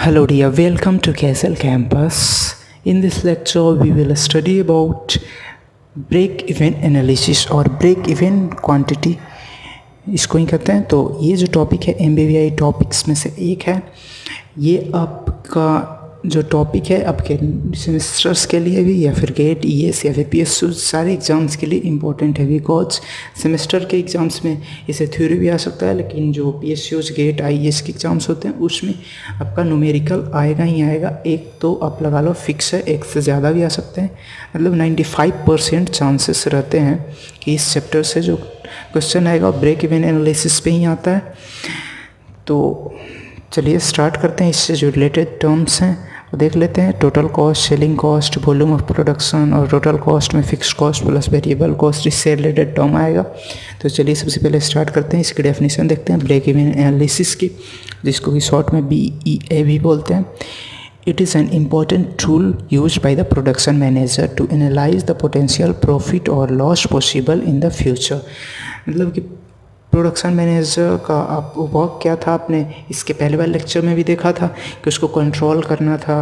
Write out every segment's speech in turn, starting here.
Hello dear, welcome to KSL campus. In this lecture we will study about break-even analysis और break-even quantity इसको ही कहते हैं। तो ये जो टॉपिक है MBBI टॉपिक्स में से एक है। ये आपका जो टॉपिक है आपके सेमेस्टर्स के लिए भी या फिर गेट ES या फिर PSU सारे एग्ज़ाम्स के लिए इम्पोर्टेंट है। बिकॉज सेमेस्टर के एग्ज़ाम्स में इसे थ्योरी भी आ सकता है, लेकिन जो PSUs गेट IAS के एग्ज़ाम्स होते हैं उसमें आपका न्यूमेरिकल आएगा ही आएगा। एक तो आप लगा लो फिक्स है, एक से ज़्यादा भी आ सकते हैं। मतलब 95% चांसेस रहते हैं कि इस चैप्टर से जो क्वेश्चन आएगा ब्रेक इवन एनालिसिस पे ही आता है। तो चलिए स्टार्ट करते हैं। इससे जो रिलेटेड टर्म्स हैं वो देख लेते हैं। Total cost, selling cost, volume of production और टोटल कॉस्ट में fixed cost plus variable cost, इससे रिलेटेड टर्म आएगा। तो चलिए सबसे पहले स्टार्ट करते हैं। इसकी डेफिनेशन देखते हैं ब्रेक इवन एनालिसिस की, जिसको कि शॉर्ट में BEA भी बोलते हैं। It is an important tool used by the production manager to analyze the potential profit or loss possible in the future। मतलब कि प्रोडक्शन मैनेजर का आप वर्क क्या था, आपने इसके पहले वाले लेक्चर में भी देखा था कि उसको कंट्रोल करना था,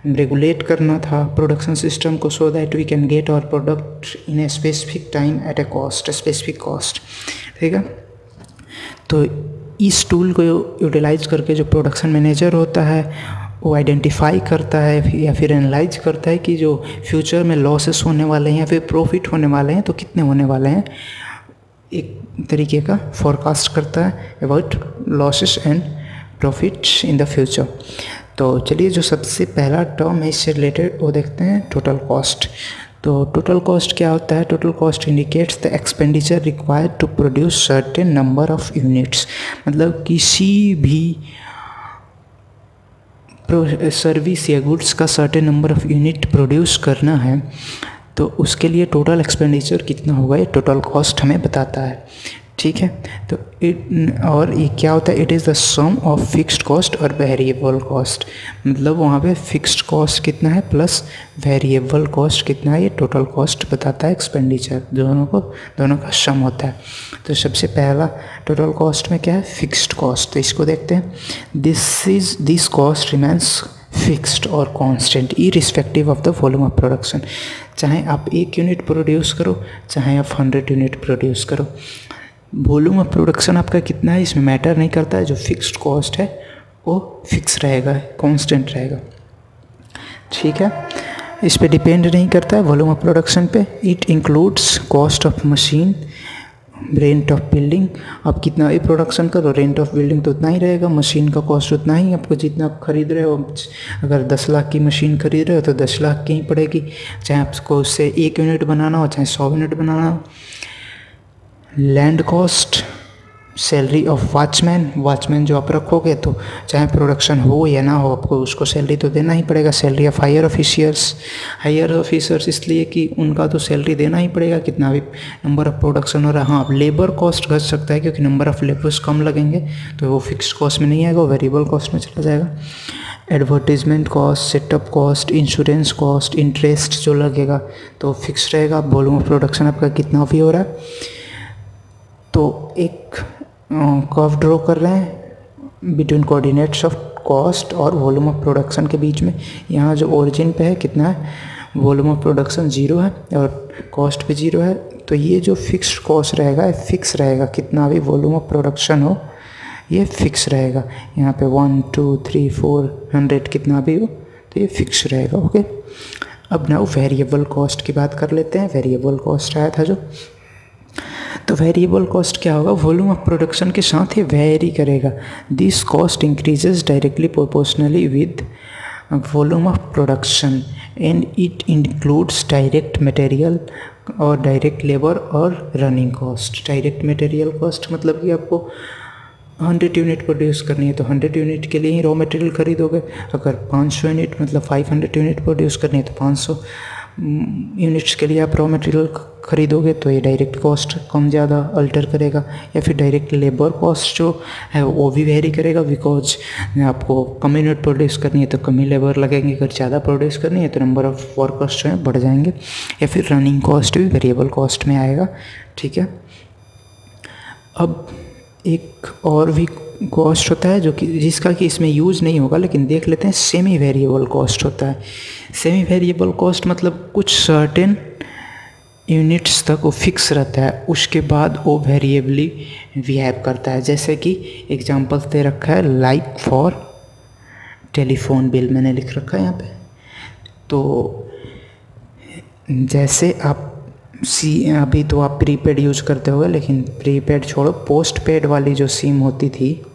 रेगुलेट करना था प्रोडक्शन सिस्टम को, so that we can get our product in a specific time at a cost, specific cost. ठीक है, तो इस टूल को यूटिलाइज करके जो प्रोडक्शन मैनेजर होता है वो आइडेंटिफाई करता है या फिर एनालाइज करता है कि जो फ्यूचर में लॉसेस होने वाले हैं या फिर प्रॉफिट होने वाले हैं तो कितने होने वाले हैं। एक तरीके का फोरकास्ट करता है about losses and profits in the future. तो चलिए जो सबसे पहला टर्म है इससे रिलेटेड वो देखते हैं, टोटल कॉस्ट। तो टोटल कॉस्ट क्या होता है? Total cost indicates the expenditure required to produce certain number of units. मतलब किसी भी सर्विस या गुड्स का certain number of unit produce करना है तो उसके लिए टोटल एक्सपेंडिचर कितना होगा ये टोटल कॉस्ट हमें बताता है। ठीक है, तो और ये क्या होता है? It is the sum of fixed cost और वेरिएबल कॉस्ट। मतलब वहाँ पे फिक्स्ड कॉस्ट कितना है प्लस वेरिएबल कॉस्ट कितना है, ये टोटल कॉस्ट बताता है। एक्सपेंडिचर दोनों का सम होता है। तो सबसे पहला टोटल कॉस्ट में क्या है? Fixed cost. तो इसको देखते हैं। दिस कॉस्ट रिमेंस फिक्स्ड और constant irrespective of the volume of production. चाहे आप 1 यूनिट प्रोड्यूस करो, चाहे आप 100 यूनिट प्रोड्यूस करो, वॉल्यूम ऑफ प्रोडक्शन आपका कितना है इसमें मैटर नहीं करता है। जो फिक्स्ड कॉस्ट है वो फिक्स रहेगा, कांस्टेंट रहेगा। ठीक है, इस पे डिपेंड नहीं करता है वॉल्यूम ऑफ प्रोडक्शन पे। It includes cost of machine, rent of building. आप कितना भी प्रोडक्शन करो, रेंट ऑफ बिल्डिंग तो उतना ही रहेगा, मशीन का कॉस्ट उतना ही। आपको जितना खरीद रहे हो, अगर 10 लाख की मशीन खरीद रहे हो तो 10 लाख की ही पड़ेगी, चाहे आपको उससे 1 यूनिट बनाना हो चाहे 100 यूनिट बनाना हो। Land cost, salary of watchman जो आप रखोगे तो चाहे प्रोडक्शन हो या ना हो आपको उसको सैलरी तो देना ही पड़ेगा। सैलरी ऑफ हायर ऑफिसर्स इसलिए कि उनका तो सैलरी देना ही पड़ेगा कितना भी नंबर ऑफ प्रोडक्शन हो रहा है। हाँ, लेबर कॉस्ट घट सकता है क्योंकि नंबर ऑफ लेबर्स कम लगेंगे तो वो फिक्स्ड कॉस्ट में नहीं आएगा, वो वेरिएबल कॉस्ट में चला जाएगा। Advertisement cost, setup cost, insurance cost, interest जो लगेगा तो फिक्स रहेगा। वॉल्यूम ऑफ प्रोडक्शन आपका कितना भी हो रहा है तो एक कर्व ड्रॉ कर रहे हैं बिटवीन कोऑर्डिनेट्स ऑफ कॉस्ट और वॉल्यूम ऑफ प्रोडक्शन के बीच में। यहाँ जो ओरिजिन पे है कितना है, वॉल्यूम ऑफ प्रोडक्शन 0 है और कॉस्ट पे 0 है। तो ये जो फिक्स्ड कॉस्ट रहेगा ये फिक्स रहेगा, कितना भी वॉल्यूम ऑफ प्रोडक्शन हो ये फिक्स रहेगा। यहाँ पे 1 2 3 4 100 कितना भी हो तो ये फिक्स रहेगा। ओके, अब ना वेरिएबल कॉस्ट की बात कर लेते हैं। वेरिएबल कॉस्ट आया था जो, तो वेरिएबल कॉस्ट क्या होगा? वॉल्यूम ऑफ प्रोडक्शन के साथ ही वेरी करेगा। This cost increases directly proportionally with volume of production and it includes direct material और डायरेक्ट लेबर और running cost. Direct material cost मतलब कि आपको 100 यूनिट प्रोड्यूस करनी है तो 100 यूनिट के लिए ही रॉ मटेरियल खरीदोगे। अगर 500 यूनिट मतलब 500 यूनिट प्रोड्यूस करनी है तो 500 यूनिट्स के लिए आप रॉ मटेरियल खरीदोगे तो ये डायरेक्ट कॉस्ट कम ज़्यादा अल्टर करेगा। या फिर डायरेक्ट लेबर कॉस्ट जो है वो भी वेरी करेगा, बिकॉज आपको कम यूनिट प्रोड्यूस करनी है तो कम ही लेबर लगेंगे, अगर ज़्यादा प्रोड्यूस करनी है तो नंबर ऑफ वर्कर्स जो हैं बढ़ जाएंगे। या फिर रनिंग कॉस्ट भी वेरिएबल कॉस्ट में आएगा। ठीक है, अब एक और भी कॉस्ट होता है जो कि जिसका कि इसमें यूज़ नहीं होगा, लेकिन देख लेते हैं। सेमी वेरिएबल कॉस्ट होता है। सेमी वेरिएबल कॉस्ट मतलब कुछ सर्टेन यूनिट्स तक वो फिक्स रहता है, उसके बाद वो वेरिएबली बिहेव करता है। जैसे कि एग्जांपल्स दे रखा है, लाइक फॉर टेलीफोन बिल मैंने लिख रखा है यहाँ पे। तो जैसे आप अभी तो आप प्रीपेड यूज़ करते होगे, लेकिन प्रीपेड छोड़ो, पोस्ट पेड वाली जो सिम होती थी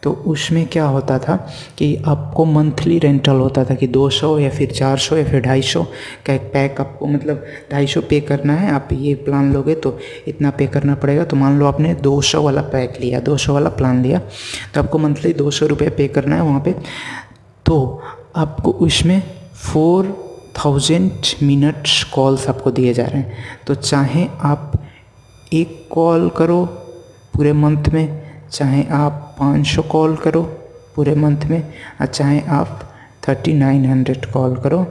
तो उसमें क्या होता था कि आपको मंथली रेंटल होता था कि 200 या फिर 400 या फिर 250 का एक पैक आपको, मतलब 250 पे करना है। आप ये प्लान लोगे तो इतना पे करना पड़ेगा। तो मान लो आपने 200 वाला पैक लिया, 200 वाला प्लान लिया, तो आपको मंथली 200 रुपये पे करना है वहाँ पे। तो आपको उसमें 4000 मिनट्स कॉल्स आपको दिए जा रहे हैं। तो चाहे आप एक कॉल करो पूरे मंथ में, चाहे आप 500 कॉल करो पूरे मंथ में, और चाहे आप 3900 कॉल करो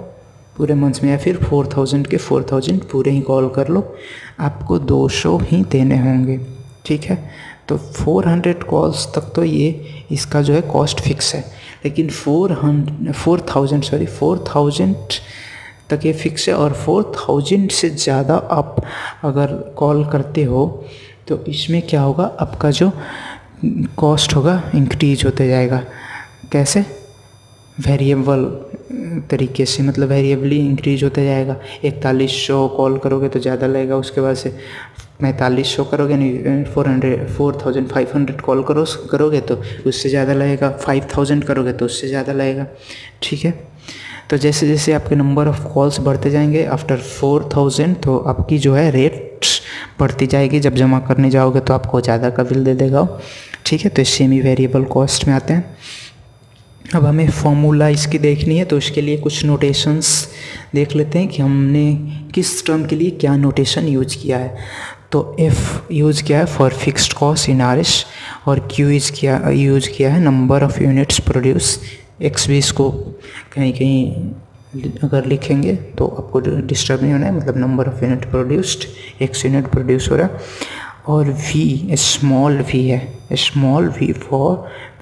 पूरे मंथ में, या फिर 4000 के 4000 पूरे ही कॉल कर लो, आपको 200 ही देने होंगे। ठीक है, तो 400 कॉल्स तक तो ये इसका जो है कॉस्ट फिक्स है, लेकिन 4000 तक ये फिक्स है। और 4000 से ज़्यादा आप अगर कॉल करते हो तो इसमें क्या होगा, आपका जो कॉस्ट होगा इंक्रीज होते जाएगा। कैसे? वेरिएबल तरीके से, मतलब वेरिएबली इंक्रीज होते जाएगा। 4100 कॉल करोगे तो ज़्यादा लगेगा, उसके बाद से 4500 करोगे, नहीं 4500 कॉल करोगे तो उससे ज़्यादा लगेगा, 5000 करोगे तो उससे ज़्यादा लगेगा। ठीक है, तो जैसे जैसे आपके नंबर ऑफ़ कॉल्स बढ़ते जाएंगे आफ्टर 4000, तो आपकी जो है रेट्स बढ़ती जाएगी। जब जमा करने जाओगे तो आपको ज़्यादा का बिल दे देगा। ठीक है, तो सेमी वेरिएबल कॉस्ट में आते हैं। अब हमें फॉर्मूला इसकी देखनी है, तो उसके लिए कुछ नोटेशंस देख लेते हैं कि हमने किस टर्म के लिए क्या नोटेशन यूज किया है। तो F यूज़ किया है for fixed cost in RS, और Q यूज़ किया है number of units produce. X भी इसको कहीं कहीं अगर लिखेंगे तो आपको डिस्टर्ब नहीं होना है, मतलब number of unit produced, X unit produce हो रहा है। और V स्मॉल v है, small v for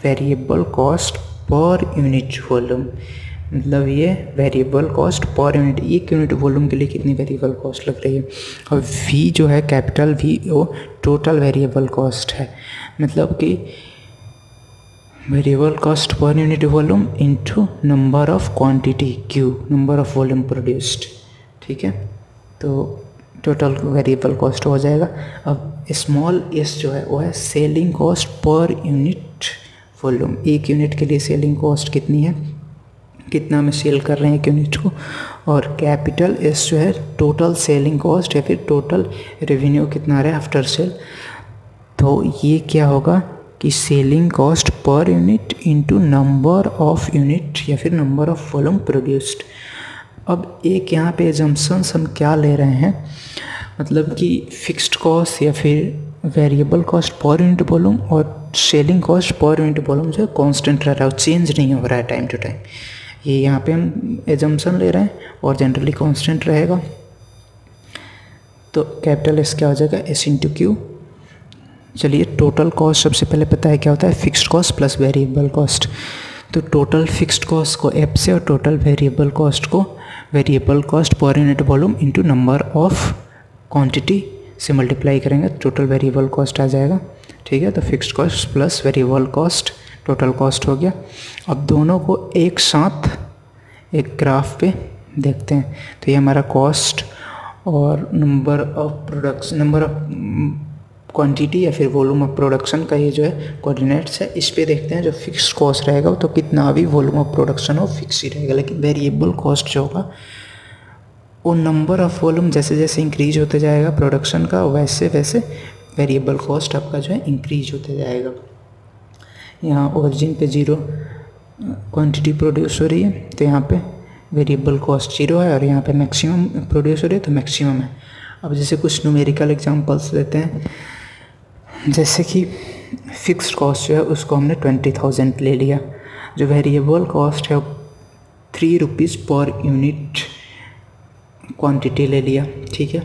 variable cost per unit volume, मतलब ये वेरिएबल कॉस्ट पर यूनिट, एक यूनिट वॉल्यूम के लिए कितनी वेरिएबल कॉस्ट लग रही है। और V जो है कैपिटल V वो टोटल वेरिएबल कॉस्ट है, मतलब कि variable cost per unit volume into number of quantity Q, number of volume produced. ठीक है, तो टोटल वेरिएबल कॉस्ट हो जाएगा। अब स्मॉल s जो है वो है selling cost per unit volume, एक यूनिट के लिए सेलिंग कॉस्ट कितनी है, कितना में सेल कर रहे हैं एक यूनिट को। और कैपिटल S जो है टोटल सेलिंग कॉस्ट या फिर टोटल रेवेन्यू कितना आ रहा है आफ्टर सेल। तो ये क्या होगा कि selling cost per unit into number of unit या फिर नंबर ऑफ वॉल्यूम प्रोड्यूस्ड। अब एक यहाँ पे एजम्पशंस हम क्या ले रहे हैं, मतलब कि फिक्स्ड कॉस्ट या फिर variable cost per unit volume और selling cost per unit volume जो है कांस्टेंट रह रहा है, चेंज नहीं हो रहा है टाइम टू टाइम। ये यहाँ पे हम एजम्पशन ले रहे हैं और जनरली कांस्टेंट रहेगा। तो कैपिटल S क्या हो जाएगा, S इंटू Q। चलिए, टोटल कॉस्ट सबसे पहले पता है क्या होता है, fixed cost plus variable cost. तो टोटल फिक्स्ड कॉस्ट को F से और टोटल वेरिएबल कॉस्ट को variable cost per unit volume into number of quantity से मल्टीप्लाई करेंगे, टोटल वेरिएबल कॉस्ट आ जाएगा। ठीक है, तो fixed cost plus variable cost total cost हो गया। अब दोनों को एक साथ एक ग्राफ पे देखते हैं। तो ये हमारा कॉस्ट और number of production, number of quantity या फिर वॉल्यूम ऑफ प्रोडक्शन का ये जो है कोऑर्डिनेट्स है, इस पे देखते हैं। जो फिक्स्ड कॉस्ट रहेगा तो कितना भी वॉल्यूम ऑफ प्रोडक्शन हो फिक्स ही रहेगा, लेकिन वेरिएबल कॉस्ट जो होगा वो नंबर ऑफ वॉल्यूम जैसे जैसे इंक्रीज होते जाएगा प्रोडक्शन का, वैसे वैसे वेरिएबल कॉस्ट आपका जो है इंक्रीज होते जाएगा। यहाँ ओरिजिन पे 0 क्वांटिटी प्रोड्यूस हो रही है, तो यहाँ पे वेरिएबल कॉस्ट 0 है, और यहाँ पे मैक्सिमम प्रोड्यूस हो रही है तो मैक्सिमम है। अब जैसे कुछ न्यूमेरिकल एग्जांपल्स लेते हैं, जैसे कि फिक्स्ड कॉस्ट जो है उसको हमने 20,000 ले लिया, जो वेरिएबल कॉस्ट है 3 रुपीज़ पर यूनिट क्वांटिटी ले लिया। ठीक है,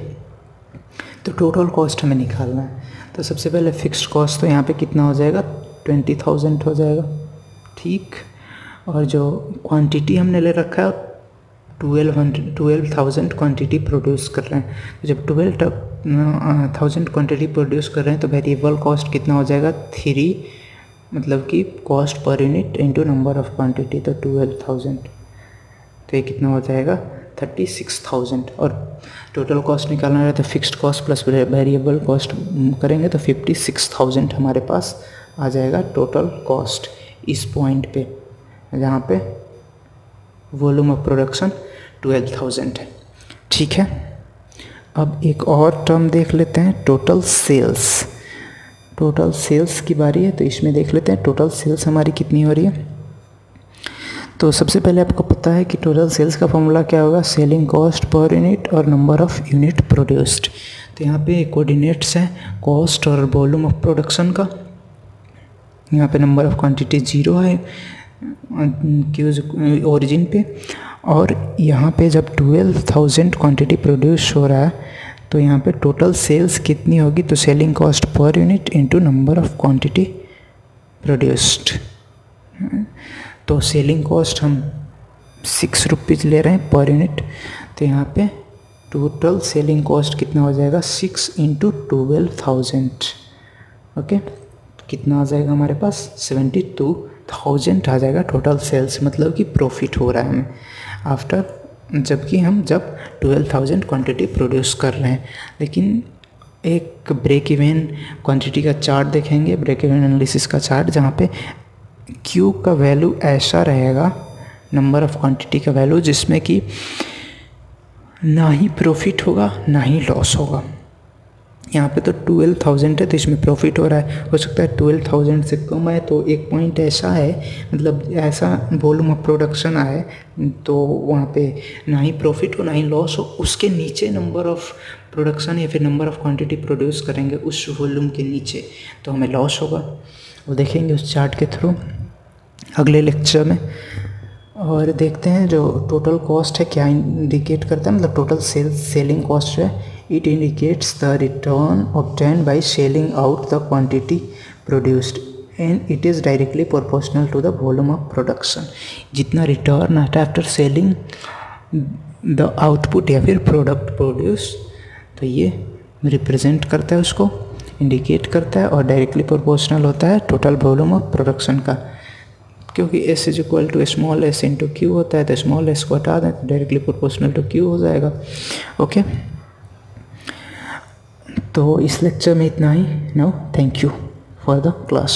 तो टोटल कॉस्ट हमें निकालना है। तो सबसे पहले फिक्स्ड कॉस्ट तो यहाँ पे कितना हो जाएगा, 20,000 हो जाएगा, ठीक। और जो क्वांटिटी हमने ले रखा है 12,000 क्वांटिटी प्रोड्यूस कर रहे हैं। तो जब 12,000 क्वांटिटी प्रोड्यूस कर रहे हैं तो वेरिएबल कॉस्ट कितना हो जाएगा 3, मतलब कि cost per unit into number of quantity, तो 12,000, तो ये कितना हो जाएगा 36,000। और टोटल कॉस्ट निकालना है तो fixed cost plus variable cost करेंगे तो 56,000 हमारे पास आ जाएगा टोटल कॉस्ट इस पॉइंट पे, जहाँ पे वॉल्यूम ऑफ प्रोडक्शन 12,000 है, ठीक है। अब एक और टर्म देख लेते हैं, टोटल सेल्स। टोटल सेल्स की बारी है, तो इसमें देख लेते हैं टोटल सेल्स हमारी कितनी हो रही है। तो सबसे पहले आपको पता है कि टोटल सेल्स का फॉर्मूला क्या होगा, सेलिंग कॉस्ट पर यूनिट और नंबर ऑफ यूनिट प्रोड्यूस्ड। तो यहाँ पे कोऑर्डिनेट्स हैं कॉस्ट और वॉल्यूम ऑफ प्रोडक्शन का। यहाँ पे नंबर ऑफ क्वांटिटी 0 है ओरिजिन पे, और यहाँ पे जब 12,000 क्वांटिटी प्रोड्यूस हो रहा है तो यहाँ पे टोटल सेल्स कितनी होगी, तो selling cost per unit into number of quantity produced. तो सेलिंग कॉस्ट हम 6 रुपीज़ ले रहे हैं पर यूनिट, तो यहाँ पे टोटल सेलिंग कॉस्ट कितना हो जाएगा 6 × 12,000, ओके। कितना आ जाएगा हमारे पास 72,000 आ जाएगा टोटल सेल्स, मतलब कि प्रॉफिट हो रहा है हमें आफ्टर, जबकि हम जब 12,000 क्वांटिटी प्रोड्यूस कर रहे हैं। लेकिन एक ब्रेक इवन क्वांटिटी का चार्ट देखेंगे, ब्रेक इवन एनालिसिस का चार्ट, जहाँ पे Q का वैल्यू ऐसा रहेगा, नंबर ऑफ क्वांटिटी का वैल्यू, जिसमें कि ना ही प्रॉफिट होगा ना ही लॉस होगा। यहाँ पे तो 12,000 है तो इसमें प्रॉफिट हो रहा है, हो सकता है 12,000 से कम है, तो एक पॉइंट ऐसा है, मतलब ऐसा वॉल्यूम ऑफ प्रोडक्शन आए तो वहाँ पे ना ही प्रॉफिट हो ना ही लॉस हो, उसके नीचे नंबर ऑफ प्रोडक्शन या फिर नंबर ऑफ क्वांटिटी प्रोड्यूस करेंगे उस वॉल्यूम के नीचे, तो हमें लॉस होगा। वो देखेंगे उस चार्ट के थ्रू अगले लेक्चर में। और देखते हैं जो टोटल कॉस्ट है क्या इंडिकेट करता है, मतलब टोटल सेलिंग कॉस्ट है, it indicates the return obtained by selling out the quantity produced and it is directly proportional to the volume of production. जितना रिटर्न आता है आफ्टर सेलिंग द आउटपुट या फिर प्रोडक्ट प्रोड्यूस, तो ये represent करता है, उसको इंडिकेट करता है, और डायरेक्टली प्रोपोर्शनल होता है टोटल वॉल्यूम ऑफ प्रोडक्शन का, क्योंकि S = स्मॉल s × Q होता है, तो स्मॉल s को हटा दें तो डायरेक्टली प्रोपोर्शनल टू Q हो जाएगा, ओके। तो इस लेक्चर में इतना ही। Now thank you for the class.